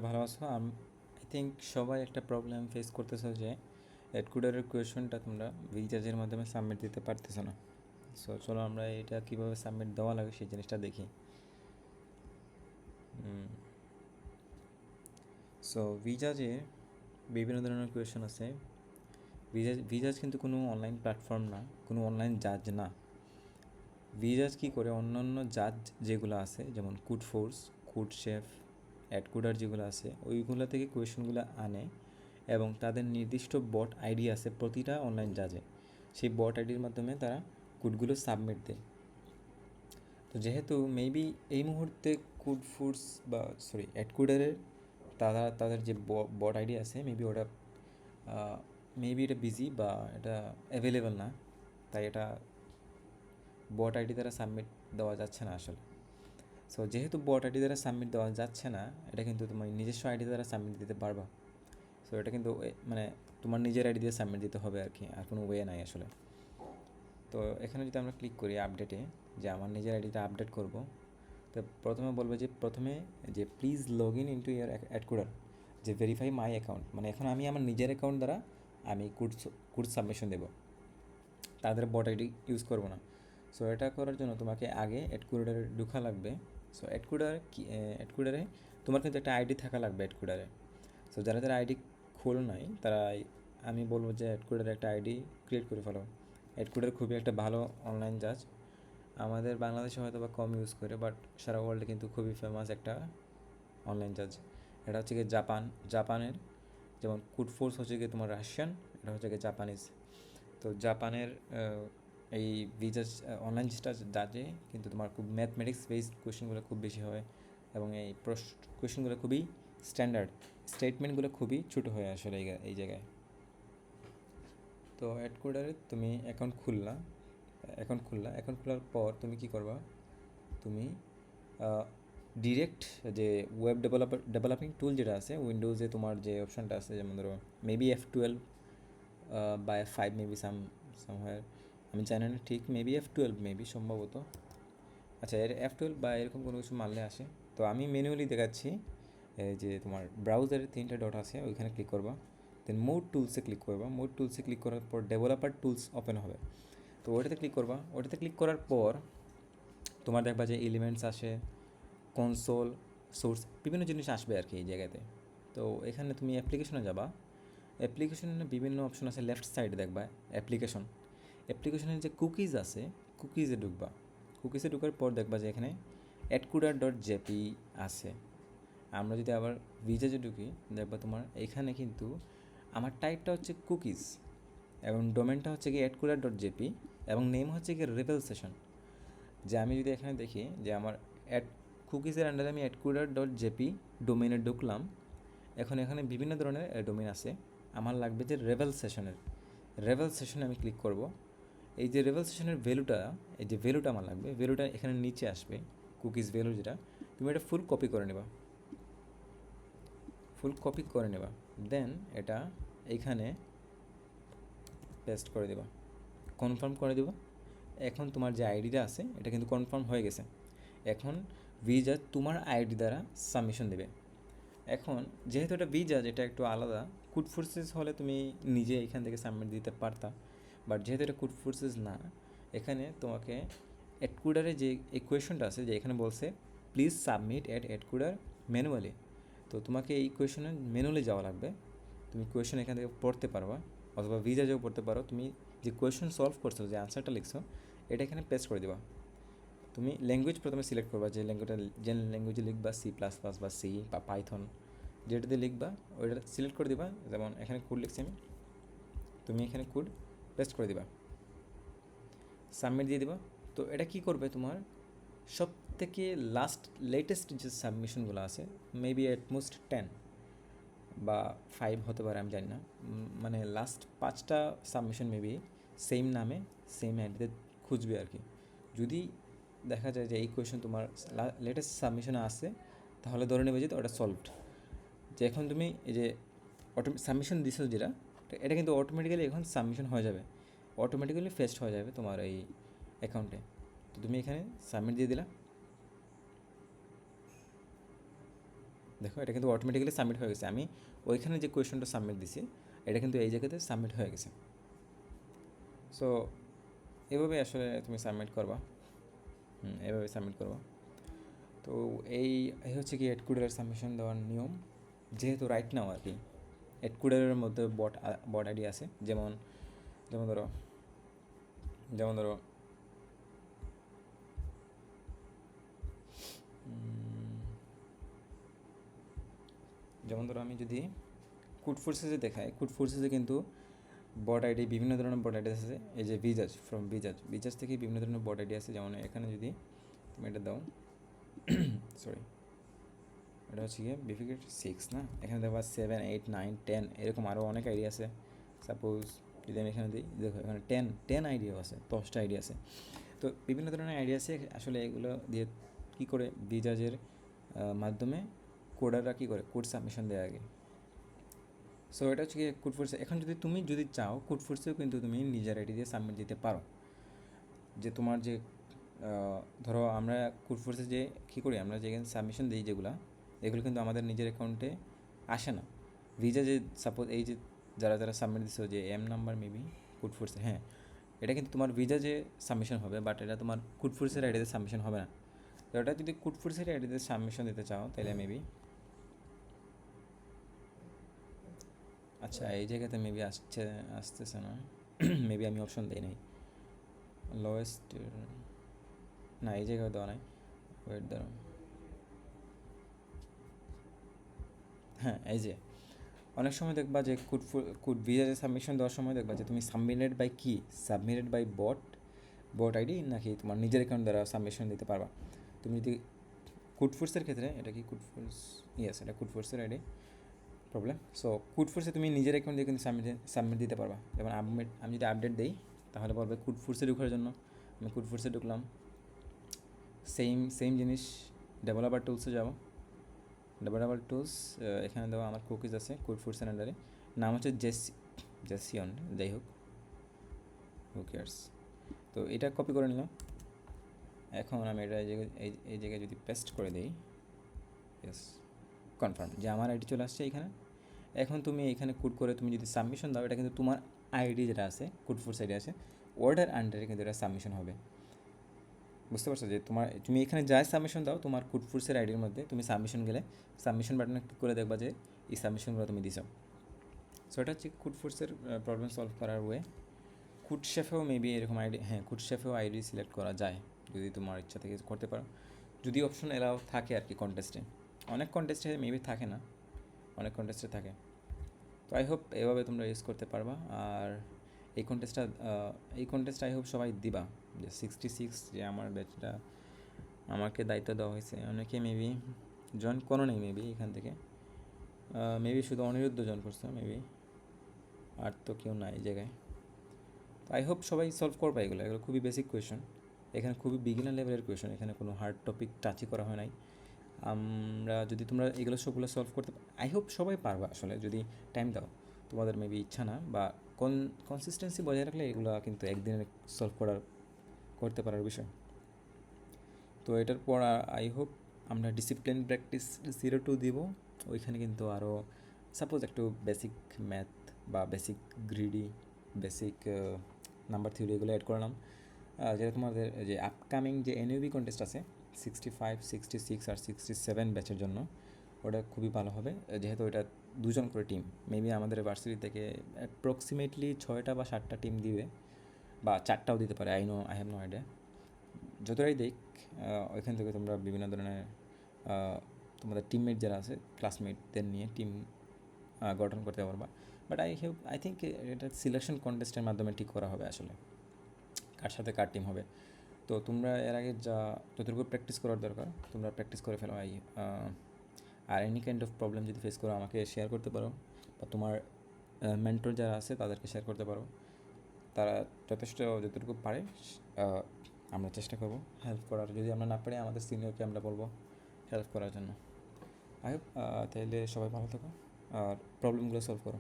ভালো আছো? I think সবাই একটা প্রবলেম ফেস করতেছো যে এডকুডারের কোয়েশনটা তোমরা রিচার্জের মাধ্যমে সাবমিট দিতে পারতেছো না। সো চলো আমরা এটা কীভাবে সাবমিট দেওয়া লাগে সেই জিনিসটা দেখি। সো ভিজাজে বিভিন্ন ধরনের কোয়েশন আছে। ভিজাজ কিন্তু কোনো অনলাইন প্ল্যাটফর্ম না, কোনো অনলাইন জাজ না। ভিজাজ কী করে অন্যান্য জাজ যেগুলো আছে যেমন কুড ফোর্স, কুড শেফ, অ্যাডকুডার যেগুলো আছে ওইগুলো থেকে কোয়েশনগুলো আনে এবং তাদের নির্দিষ্ট বট আইডি আছে প্রতিটা অনলাইন জাজে। সেই বট আইডির মাধ্যমে তারা কোডগুলো সাবমিট দেয়। তো যেহেতু মেবি এই মুহূর্তে কুড ফুডস বা অ্যাডকুডারের তাদের যে বট আইডি আছে মেবি ওটা মেবি এটা বিজি বা এটা অ্যাভেলেবেল না, তাই এটা বট আইডি দ্বারা সাবমিট দেওয়া যাচ্ছে না আসলে। সো যেহেতু বট আইডি দ্বারা সাবমিট দেওয়া যাচ্ছে না, এটা কিন্তু তোমার নিজস্ব আইডি দ্বারা সাবমিট দিতে পারবা। সো এটা কিন্তু মানে তোমার নিজের আইডি দিয়ে সাবমিট দিতে হবে আর কি, আর কোনো ওয়ে নাই আসলে। তো এখানে যদি আমরা ক্লিক করি আপডেটে, যে আমার নিজের আইডিটা আপডেট করব, তো প্রথমে বলবে যে please log in into your অ্যাডকুডার, যে ভেরিফাই মাই অ্যাকাউন্ট, মানে এখন আমি আমার নিজের অ্যাকাউন্ট দ্বারা আমি কোড সাবমিশন দেবো, তাদের বট আইডি ইউজ করবো না। সো এটা করার জন্য তোমাকে আগে অ্যাডকুডারে ঢোকা লাগবে। সো অ্যাডকুডারে তোমার কিন্তু একটা আইডি থাকা লাগবে অ্যাডকুডারে। সো যারা আইডি খোলো নাই তারা, আমি বলবো যে অ্যাডকুডারে একটা আইডি ক্রিয়েট করে ফেলো। অ্যাডকুডার খুবই একটা ভালো অনলাইন জাজ, আমাদের বাংলাদেশে হয়তো বা কম ইউজ করে, বাট সারা ওয়ার্ল্ডে কিন্তু খুবই ফেমাস একটা অনলাইন জাজ। এটা হচ্ছে গিয়ে জাপানের, যেমন কুড ফোর্স হচ্ছে গিয়ে তোমার রাশিয়ান, এটা হচ্ছে গিয়ে জাপানিজ। তো জাপানের এই ভিজাজ অনলাইন জাজে কিন্তু তোমার খুব ম্যাথমেটিক্স বেসড কোয়েশ্চেনগুলো খুব বেশি হয় এবং এই কোয়েশ্চেনগুলো খুবই স্ট্যান্ডার্ড, স্টেটমেন্টগুলো খুবই ছোটো হয় আসলে এই জায়গায়। তো অ্যাডকোডারে তুমি অ্যাকাউন্ট খোলার পর তুমি কি করবা, তুমি ডিরেক্ট যে ওয়েব ডেভেলপিং টুল যেটা আছে উইন্ডোজে, তোমার যে অপশানটা আছে যেমন ধরো মেবি F12 বা F5 মেবি সামহার, আমি জানি না ঠিক, মেবি F12 মেবি সম্ভবত। আচ্ছা, F12 বা এরকম কোনো কিছু মারলে আসে। তো আমি ম্যানুয়ালি দেখাচ্ছি, যে তোমার ব্রাউজারের 3টা ডট আছে ওইখানে ক্লিক করবা, দেন মোড টুলসে ক্লিক করবা। মোড টুলসে ক্লিক করার পর ডেভেলপার টুলস ওপেন হবে। তো ওটাতে ক্লিক করবা। ওটাতে ক্লিক করার পর তোমার দেখবা যে এলিমেন্টস আসে, কনসোল, সোর্স, বিভিন্ন জিনিস আসবে আর কি এই জায়গাতে। তো এখানে তুমি অ্যাপ্লিকেশনে যাবা। অ্যাপ্লিকেশনে বিভিন্ন অপশন আছে, লেফট সাইডে দেখবা অ্যাপ্লিকেশনের যে কুকিজ আছে কুকিজে ঢুকবা। কুকিজে ঢুকার পর দেখবা যে এখানে adcuda.jp আছে। আমরা যদি আবার ভিজাজে ঢুকি দেখবা তোমার এখানে কিন্তু আমার টাইপটা হচ্ছে কুকিজ এবং ডোমেনটা হচ্ছে কি adcuda.jp এবং নেম হচ্ছে কি রেবেল সেশন। যে আমি যদি এখানে দেখি যে আমার কুকিজের আন্ডারে আমি adcuda.jp ডোমেনে ঢুকলাম, এখন এখানে বিভিন্ন ধরনের ডোমেন আছে। আমার লাগবে যে রেবেল সেশনে আমি ক্লিক করব। এই যে রেবেল সেশনের ভ্যালুটা আমার লাগবে, ভ্যালুটা এখানে নিচে আসবে, কুকিজ ভ্যালু যেটা, তুমি এটা ফুল কপি করে নেবা, দেন এটা এইখানে পেস্ট করে দেবা, কনফার্ম করে দেবা। এখন তোমার যে আইডিটা আছে এটা কিন্তু কনফার্ম হয়ে গেছে। এখন ভিজা তোমার আইডি দ্বারা সাবমিশন দেবে। এখন যেহেতু এটা ভিজাজ, এটা একটু আলাদা। কুড ফোর্সেস হলে তুমি নিজে এখান থেকে সাবমিট দিতে পারতা, বাট যেহেতু এটা কুড ফোর্সেস না, এখানে তোমাকে অ্যাডকুডারে যে ইকুয়েশনটা আছে, যে এখানে বলছে প্লিজ সাবমিট অ্যাডকুডার ম্যানুয়ালি। তো তোমাকে এই কোয়েশনে ম্যানুয়ালি যাওয়া লাগবে। তুমি কোয়েশন এখান থেকে পড়তে পারবা অথবা ভিজাজেও পড়তে পারো। তুমি যে কোয়েশন সলভ করছো, যে আনসারটা লিখছো, এটা এখানে পেস্ট করে দেবা। তুমি ল্যাঙ্গুয়েজ প্রথমে সিলেক্ট করবা, যে ল্যাঙ্গুয়েজে লিখবা, C++ বা সি বা পাইথন, যেটাতে লিখবা ওইটা সিলেক্ট করে দিবা। যেমন এখানে কোড লিখছি আমি, তুমি এখানে কোড পেস্ট করে দিবা, সাবমিট দিয়ে দিবা। তো এটা কি করবে, তোমার সব থেকে লেটেস্ট যে সাবমিশনগুলো আছে, মেবি অ্যাটমোস্ট 10 বা 5 হতে পারে, আমি জানি না, মানে লাস্ট 5টা সাবমিশন মেবি সেম নামে সেম আইডিতে খুঁজবে আর কি। যদি দেখা যায় যে এই কোয়েশন তোমার লেটেস্ট সাবমিশনে আসে, তাহলে ধরে নেবে যে ওটা সলভড। যে এখন তুমি এই যে সাবমিশন দিছো যেটা, এটা কিন্তু অটোমেটিক্যালি এখন সাবমিশন হয়ে যাবে, অটোমেটিক্যালি ফেস্ট হয়ে যাবে তোমার এই অ্যাকাউন্টে। তো তুমি এখানে সাবমিট দিয়ে দিলা। দেখো এটা কিন্তু অটোমেটিক্যালি সাবমিট হয়ে গেছে। আমি ওইখানে যে কোয়েশনটা সাবমিট দিছি এটা কিন্তু এই জায়গাতে সাবমিট হয়ে গেছে। সো এভাবে আসলে তুমি সাবমিট করবা, এভাবে সাবমিট করবা। তো এই হচ্ছে কি এডকুডারের সাবমিশন দেওয়ার নিয়ম। যেহেতু রাইট নাও আর কি এডকুডারের মধ্যে বট আইডি আছে, যেমন যেমন ধরো যেমন ধরো যেমন ধরো আমি যদি কুড ফোর্সেসে দেখাই, কুড ফোর্সেসে কিন্তু বট আইডি বিভিন্ন ধরনের বট আইডি আছে। এই যে ভিজাজ, ফ্রম ভিজাজ থেকে বিভিন্ন ধরনের বট আইডি আছে। যেমন এখানে যদি তুমি এটা দাও সরি এটা হচ্ছে গিয়ে বিফিকেট 6 না, এখানে দেখবা 7, 8, 9, 10 এরকম আরও অনেক আইডি আছে। সাপোজ যদি আমি এখানে দিই, দেখো এখানে 10 আইডিও আছে, 10টা আইডি আছে। তো বিভিন্ন ধরনের আইডি আছে। আসলে এগুলো দিয়ে কী করে ভিজাজের মাধ্যমে কোডাররা কী করে কোড সাবমিশন দেয় আগে। সো এটা হচ্ছে গিয়ে কুড ফোর্সে। এখন তুমি যদি চাও কুড ফোর্সেও কিন্তু তুমি নিজের আইডি দিয়ে সাবমিট দিতে পারো। যে তোমার যে ধরো আমরা কুড ফোর্সে যে কী করি, আমরা যেখানে সাবমিশন দিই যেগুলো, এগুলো কিন্তু আমাদের নিজের অ্যাকাউন্টে আসে না। ভিজা যে সাপোজ এই যে যারা যারা সাবমিট দিচ্ছ যে এম নাম্বার মেবি কুড ফোর্সে, হ্যাঁ এটা কিন্তু তোমার ভিজা যে সাবমিশন হবে, বাট এটা তোমার কুড ফোর্সের আইডিতে সাবমিশন হবে না। তো এটা যদি কুড ফোর্সের আইডিতে সাবমিশন দিতে চাও তাহলে মেবি, আচ্ছা এই জায়গাতে মেবি আসতেছে না মেবি আমি অপশন দিই নাই লোয়েস্ট, না এই জায়গায় দেওয়া নাই। ওয়েট দাঁড়াও, হ্যাঁ এই যে অনেক সময় দেখবা যে কুড ভিজাতে সাবমিশন দেওয়ার সময় দেখবা যে তুমি সাবমিটেড বাই কি, সাবমিটেড বাই বট আইডি নাকি তোমার নিজের অ্যাকাউন্ট দ্বারা সাবমিশন দিতে পারবা। তুমি যদি কুড ফোর্সের ক্ষেত্রে, এটা কি কুড ফোর্স, ইয়েস এটা কুড ফোর্সের আইডি প্রবলেম। সো কুড ফোর্সে তুমি নিজের অ্যাকাউন্ট দিয়ে কিন্তু সাবমিট দিতে পারবা। যেমন আমি যদি আপডেট দিই তাহলে বলবে কুড ফোর্সে ঢোকার জন্য, আমি কুড ফোর্সে ঢুকলাম, সেম জিনিস ডেভেলপার টুলসে যাবো। ডেভেলপার টুলস এখানে দেওয়া আমার কুকিজ আছে কুড ফোর্সের আন্ডারে, নাম হচ্ছে জেসিয়ন, যাই হোক হু কেয়ার্স। তো এটা কপি করে নিলাম। এখন আমি এটা এই জায়গায় যদি পেস্ট করে দিই, ইয়েস কনফার্ম যে আমার আইডি চলে আসছে এখানে। এখন তুমি এখানে কোড করে তুমি যদি সাবমিশন দাও, এটা কিন্তু তোমার আইডি যেটা আছে কোড ফোর্স আইডি আছে ওটার আন্ডারে কিন্তু এটা সাবমিশন হবে। বুঝতে পারছো যে তুমি এখানে যাই সাবমিশন দাও তোমার কোড ফোর্সের আইডির মধ্যে, তুমি সাবমিশন গেলে সাবমিশন বাটনে ক্লিক করে দেখবা যে এই সাবমিশনগুলো তুমি দিছো। সো এটা হচ্ছে কুড ফোর্সের প্রবলেম সলভ করার ওয়ে। কুড শেফেও মেবি এরকম আইডি, হ্যাঁ কুড শেফেও আইডি সিলেক্ট করা যায় যদি তোমার ইচ্ছা থেকে করতে পারো, যদি অপশন এলাও থাকে আর কি কন্টেস্টে। অনেক কন্টেস্টে মেবি থাকে না, অনেক কন্টেস্টে থাকে। তো আই হোপ এভাবে তোমরা ইউজ করতে পারবা। আর এই কন্টেস্ট আই হোপ সবাই দিবা। যে 66 যে আমার ব্যাচটা আমাকে দায়িত্ব দেওয়া হয়েছে, অনেকে মেবি জয়েন করো নেই মেবি এখান থেকে, মেবি শুধু অনিরুদ্ধ জয়েন করছে মেবি, আর তো কেউ নাই এই জায়গায়। তো আই হোপ সবাই সলভ করবে এগুলো খুবই বেসিক কোয়েশন, এখানে খুবই বিগিনার লেভেলের কোয়েশন, এখানে কোনো হার্ড টপিক টাচই করা হয় নাই। আমরা যদি তোমরা এগুলো সবগুলো সলভ করতে, আই হোপ সবাই পারবা আসলে যদি টাইম দাও। তোমাদের মেবি ইচ্ছা না বা কনসিস্টেন্সি বজায় রাখলে এগুলো কিন্তু একদিনে সলভ করতে পারার বিষয়। তো এটার পর আই হোপ আমরা ডিসিপ্লিন প্র্যাকটিস 02 দিব। ওইখানে কিন্তু আরও সাপোজ একটু বেসিক ম্যাথ বা basic greedy, basic number theory এগুলো অ্যাড করলাম। যেটা তোমাদের যে আপকামিং যে এনইউবি কন্টেস্ট আছে 65, 66 আর 67 ব্যাচের জন্য, ওটা খুবই ভালো হবে। যেহেতু ওটা 2জন করে টিম, মেবি আমাদের ভার্সিটি থেকে অ্যাপ্রক্সিমেটলি 6টা বা 7টা টিম দিবে, বা 4টাও দিতে পারে, আই হ্যাভ নো আইডিয়া। যতটাই দেখ ওইখান থেকে তোমরা বিভিন্ন ধরনের তোমাদের টিমমেট যারা আছে ক্লাসমেটদের নিয়ে টিম গঠন করতে পারবা। বাট আই থিঙ্ক এটা সিলেকশন কন্টেস্টের মাধ্যমে ঠিক করা হবে আসলে কার সাথে কার টিম হবে। তো তোমরা এর আগে যতটুকু প্র্যাকটিস করার দরকার তোমরা প্র্যাকটিস করে ফেলো। আর এনি কাইন্ড অফ প্রবলেম যদি ফেস করো আমাকে শেয়ার করতে পারো, বা তোমার মেন্টর যারা আছে তাদেরকে শেয়ার করতে পারো। তারা যতটুকু পারে আমরা চেষ্টা করব হেল্প করার। যদি আমরা না পারি আমাদের সিনিয়রকে আমরা বলবো হেল্প করার জন্য। আই হোপ তাইলে সবাই ভালো থাকো আর প্রবলেমগুলো সলভ করো।